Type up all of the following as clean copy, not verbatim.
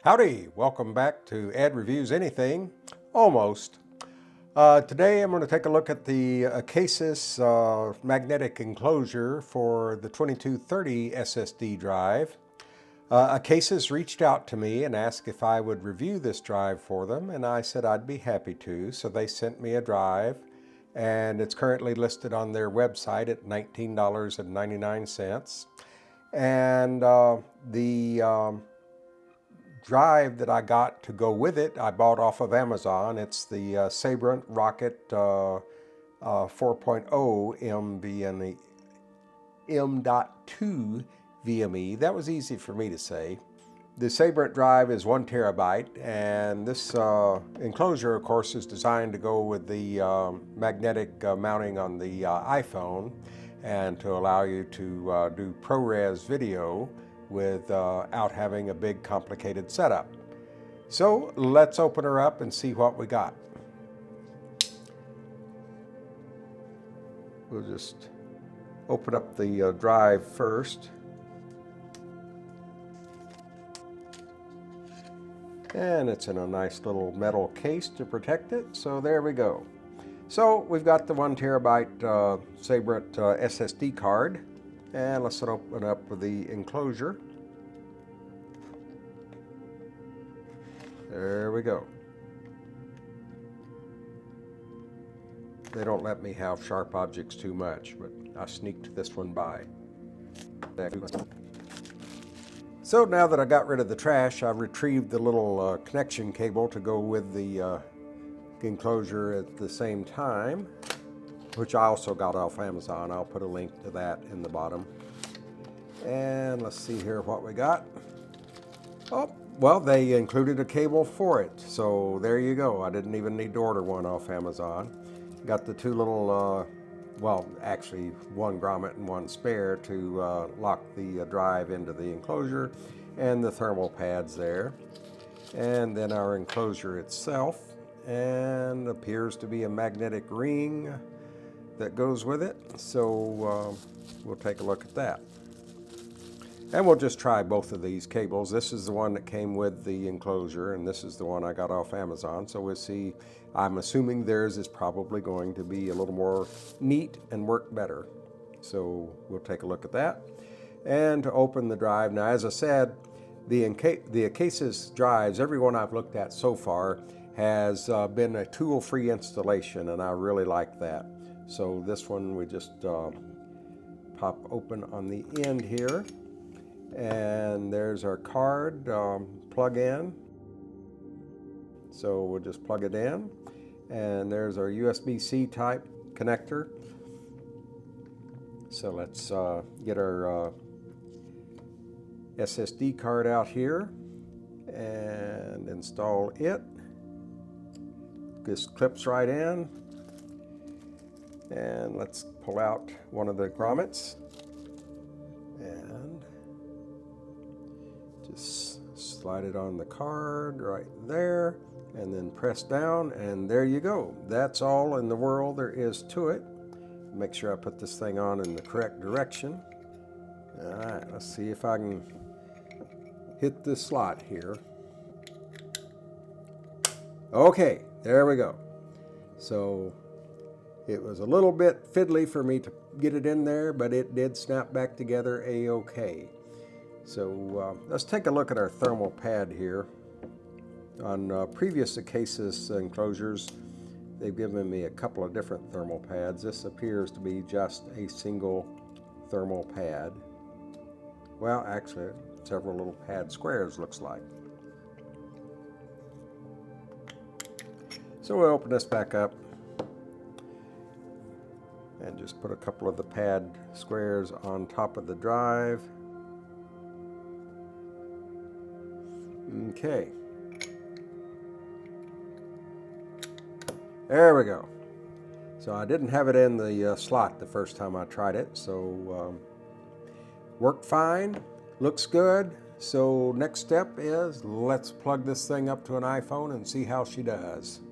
Howdy, welcome back to Ad Reviews Anything, almost. Today I'm going to take a look at the Acasis magnetic enclosure for the 2230 SSD drive. Acasis reached out to me and asked if I would review this drive for them, and I said I'd be happy to. So they sent me a drive, and it's currently listed on their website at $19.99. And the drive that I got to go with it, I bought off of Amazon. It's the Sabrent Rocket 4.0 NVMe, M.2 NVMe. That was easy for me to say. The Sabrent drive is 1 terabyte, and this enclosure, of course, is designed to go with the magnetic mounting on the iPhone and to allow you to do ProRes video without having a big complicated setup. So let's open her up and see what we got. We'll just open up the drive first. And it's in a nice little metal case to protect it, so there we go. So we've got the 1 terabyte Sabrent SSD card. And let's open up with the enclosure. There we go. They don't let me have sharp objects too much, but I sneaked this one by. So now that I got rid of the trash, I retrieved the little connection cable to go with the enclosure at the same time, which I also got off Amazon. I'll put a link to that in the bottom. And let's see here what we got. Oh, well, they included a cable for it. So there you go. I didn't even need to order one off Amazon. Got the two little, well, actually one grommet and one spare to lock the drive into the enclosure, and the thermal pads there. And then our enclosure itself, and appears to be a magnetic ring that goes with it. So we'll take a look at that. And we'll just try both of these cables. This is the one that came with the enclosure, and this is the one I got off Amazon. So we'll see. I'm assuming theirs is probably going to be a little more neat and work better. So we'll take a look at that. And to open the drive, now as I said, the Acasis drives, every one I've looked at so far, has been a tool-free installation, and I really like that. So this one we just pop open on the end here, and there's our card plug in. So we'll just plug it in, and there's our USB-C type connector. So let's get our SSD card out here and install it. This clips right in, and let's pull out one of the grommets and just slide it on the card right there, and then press down, and there you go. That's all in the world there is to it. Make sure I put this thing on in the correct direction. All right, let's see if I can hit this slot here. Okay, there we go. So it was a little bit fiddly for me to get it in there, but it did snap back together a-okay. So let's take a look at our thermal pad here. On previous Acasis enclosures, they've given me a couple of different thermal pads. This appears to be just a single thermal pad. Well, actually, several little pad squares, looks like. So we'll open this back up and just put a couple of the pad squares on top of the drive. Okay. There we go. So I didn't have it in the slot the first time I tried it, so worked fine, looks good. So next step is let's plug this thing up to an iPhone and see how she does.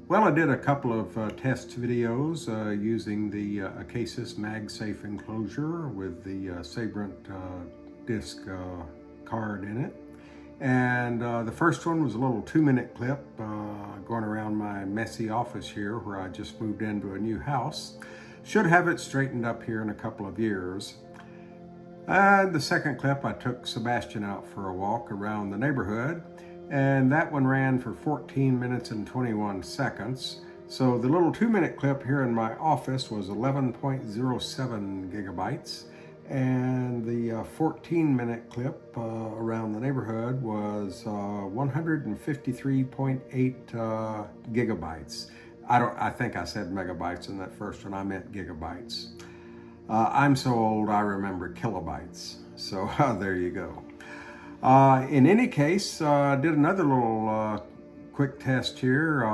Well, I did a couple of test videos using the Acasis MagSafe enclosure with the Sabrent disk card in it. And the first one was a little 2-minute clip going around my messy office here where I just moved into a new house. Should have it straightened up here in a couple of years. And the second clip, I took Sebastian out for a walk around the neighborhood, and that one ran for 14 minutes and 21 seconds. So the little 2-minute clip here in my office was 11.07 gigabytes, and the 14-minute clip around the neighborhood was 153.8 gigabytes. I think I said megabytes in that first one. I meant gigabytes. I'm so old I remember kilobytes. So there you go. In any case, I did another little quick test here.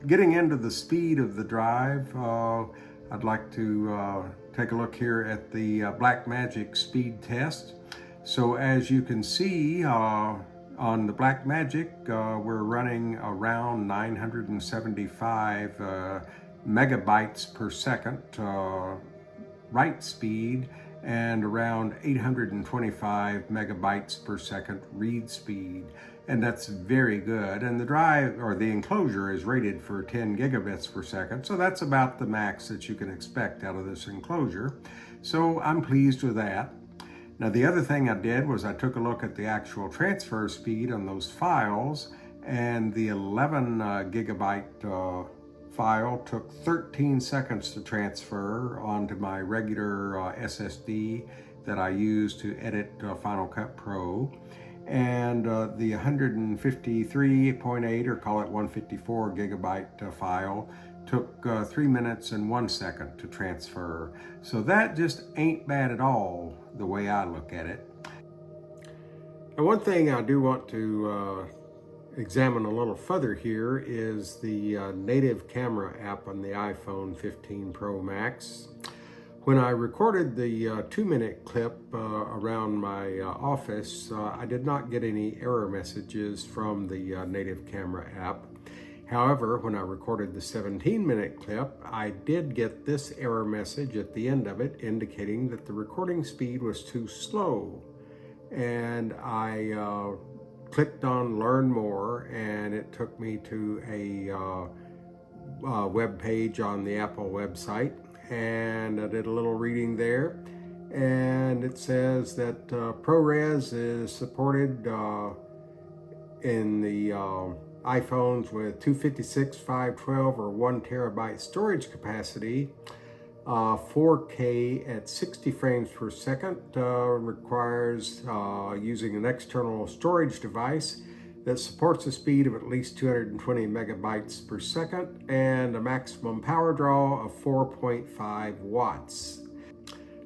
Getting into the speed of the drive, I'd like to take a look here at the Blackmagic speed test. So as you can see, on the Blackmagic, we're running around 975 megabytes per second write speed and around 825 megabytes per second read speed. And that's very good. And the drive, or the enclosure, is rated for 10 gigabits per second. So that's about the max that you can expect out of this enclosure. So I'm pleased with that. Now the other thing I did was I took a look at the actual transfer speed on those files, and the 11 gigabyte file took 13 seconds to transfer onto my regular SSD that I use to edit Final Cut Pro. And the 153.8, or call it 154 gigabyte file took 3 minutes and 1 second to transfer. So that just ain't bad at all, the way I look at it. And one thing I do want to examine a little further here is the native camera app on the iPhone 15 Pro Max. When I recorded the 2-minute clip around my office, I did not get any error messages from the native camera app. However, when I recorded the 17-minute clip, I did get this error message at the end of it indicating that the recording speed was too slow. And I clicked on Learn More, and it took me to a web page on the Apple website, and I did a little reading there, and it says that ProRes is supported in the iPhones with 256, 512, or 1 terabyte storage capacity. 4K at 60 frames per second requires using an external storage device that supports a speed of at least 220 megabytes per second and a maximum power draw of 4.5 watts.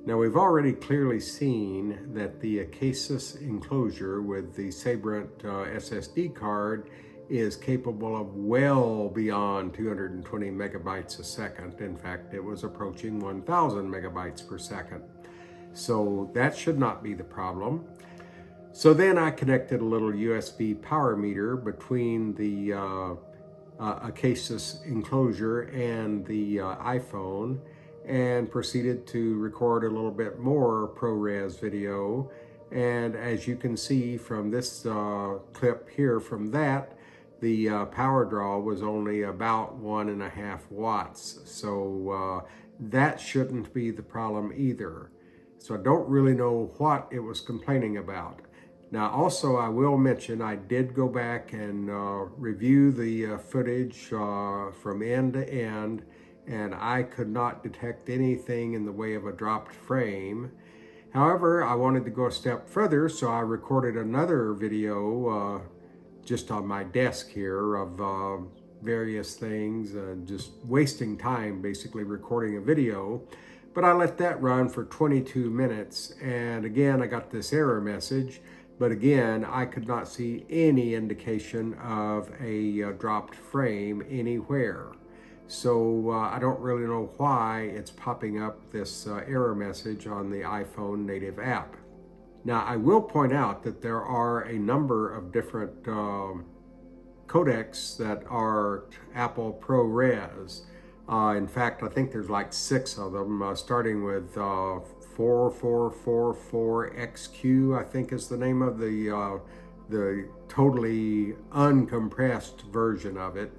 Now we've already clearly seen that the Acasis Enclosure with the Sabrent SSD card is capable of well beyond 220 megabytes a second. In fact, it was approaching 1,000 megabytes per second. So that should not be the problem. So then I connected a little USB power meter between the Acasis Enclosure and the iPhone, and proceeded to record a little bit more ProRes video. And as you can see from this clip here from that, the power draw was only about 1.5 watts. So that shouldn't be the problem either. So I don't really know what it was complaining about. Now also I will mention I did go back and review the footage from end to end, and I could not detect anything in the way of a dropped frame. However, I wanted to go a step further, so I recorded another video just on my desk here of various things, just wasting time basically recording a video. But I let that run for 22 minutes, and again I got this error message, but again I could not see any indication of a dropped frame anywhere. So I don't really know why it's popping up this error message on the iPhone native app. Now I will point out that there are a number of different codecs that are Apple ProRes. In fact, I think there's like 6 of them, starting with 4444XQ, I think is the name of the totally uncompressed version of it.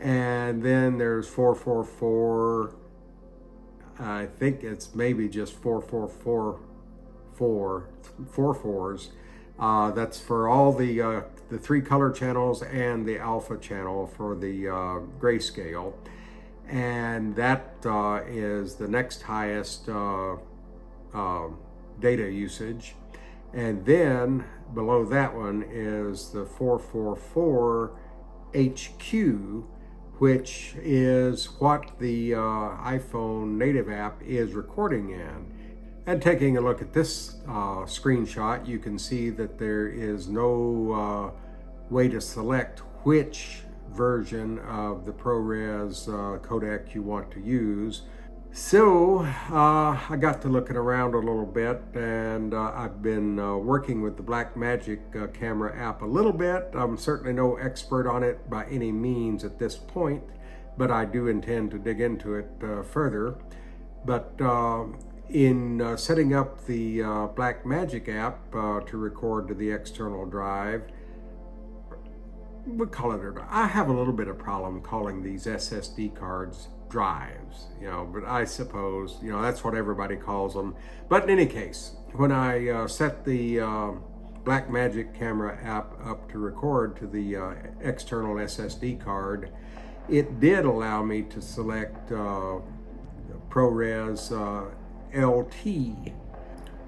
And then there's 444, I think it's maybe just 4444 that's for all the 3 color channels and the alpha channel for the grayscale. And that is the next highest data usage. And then below that one is the 444HQ, which is what the iPhone native app is recording in. And taking a look at this screenshot, you can see that there is no way to select which version of the ProRes codec you want to use. So I got to looking around a little bit, and I've been working with the Blackmagic camera app a little bit. I'm certainly no expert on it by any means at this point, but I do intend to dig into it further. But in setting up the Blackmagic app to record to the external drive, I have a little bit of problem calling these SSD cards drives, but I suppose, that's what everybody calls them. But in any case, when I set the Blackmagic camera app up to record to the external SSD card, it did allow me to select ProRes LT,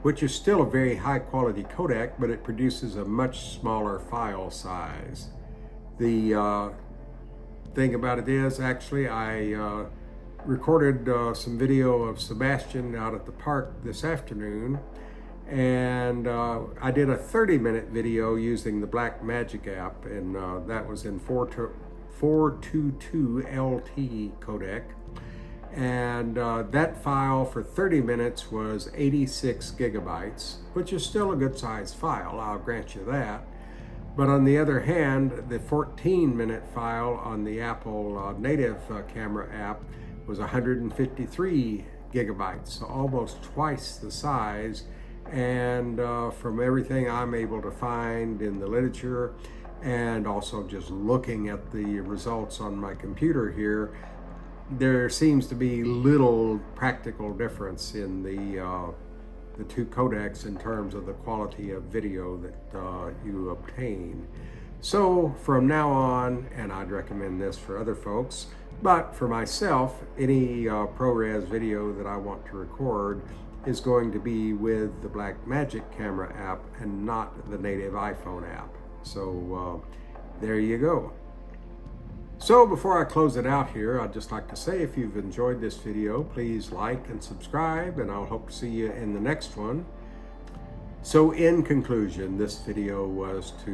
which is still a very high quality codec, but it produces a much smaller file size. The thing about it is, actually, I recorded some video of Sebastian out at the park this afternoon, and I did a 30-minute video using the Blackmagic app, and that was in 422 LT codec, and that file for 30 minutes was 86 gigabytes, which is still a good size file, I'll grant you that. But on the other hand, the 14-minute file on the Apple native camera app was 153 gigabytes, so almost twice the size. And from everything I'm able to find in the literature, and also just looking at the results on my computer here, there seems to be little practical difference in the 2 codecs in terms of the quality of video that you obtain. So from now on, and I'd recommend this for other folks, but for myself, any ProRes video that I want to record is going to be with the Blackmagic camera app and not the native iPhone app. So there you go. So before I close it out here, I'd just like to say, if you've enjoyed this video, please like and subscribe, and I'll hope to see you in the next one. So in conclusion, this video was to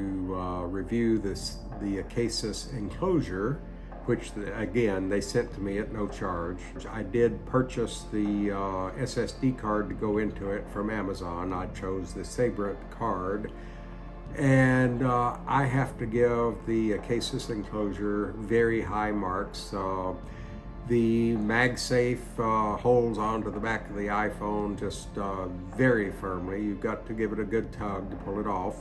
review the Acasis Enclosure, which again, they sent to me at no charge. I did purchase the SSD card to go into it from Amazon. I chose the Sabrent card. And I have to give the Acasis Enclosure very high marks. The MagSafe holds onto the back of the iPhone just very firmly. You've got to give it a good tug to pull it off.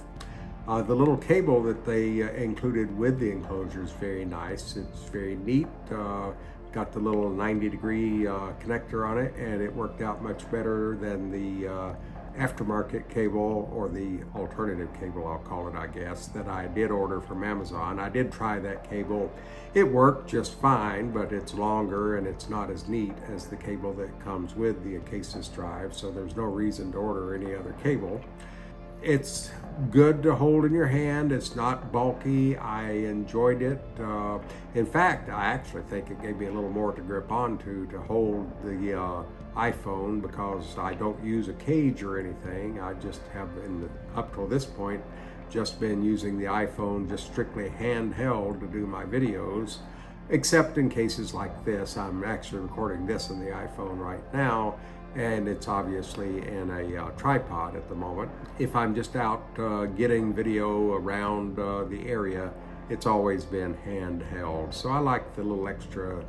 The little cable that they included with the enclosure is very nice. It's very neat. Got the little 90-degree connector on it, and it worked out much better than the aftermarket cable, or the alternative cable, I'll call it, I guess, that I did order from Amazon. I did try that cable. It worked just fine, but it's longer and it's not as neat as the cable that comes with the Acasis drive, so there's no reason to order any other cable. It's good to hold in your hand. It's not bulky. I enjoyed it. In fact, I actually think it gave me a little more to grip onto to hold the iPhone, because I don't use a cage or anything. I just have, up till this point, just been using the iPhone just strictly handheld to do my videos, except in cases like this. I'm actually recording this in the iPhone right now, and it's obviously in a tripod at the moment. If I'm just out getting video around the area, it's always been handheld. So I like the little extra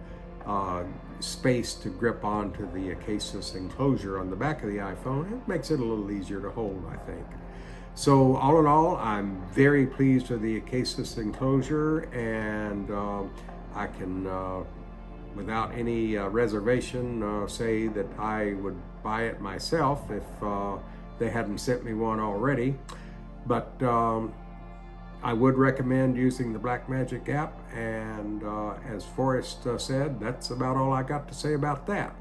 space to grip onto the Acasis enclosure on the back of the iPhone. It makes it a little easier to hold, I think. So all in all, I'm very pleased with the Acasis enclosure, and I can, without any reservation, say that I would buy it myself if they hadn't sent me one already. But I would recommend using the Blackmagic app, and as Forrest said, that's about all I got to say about that.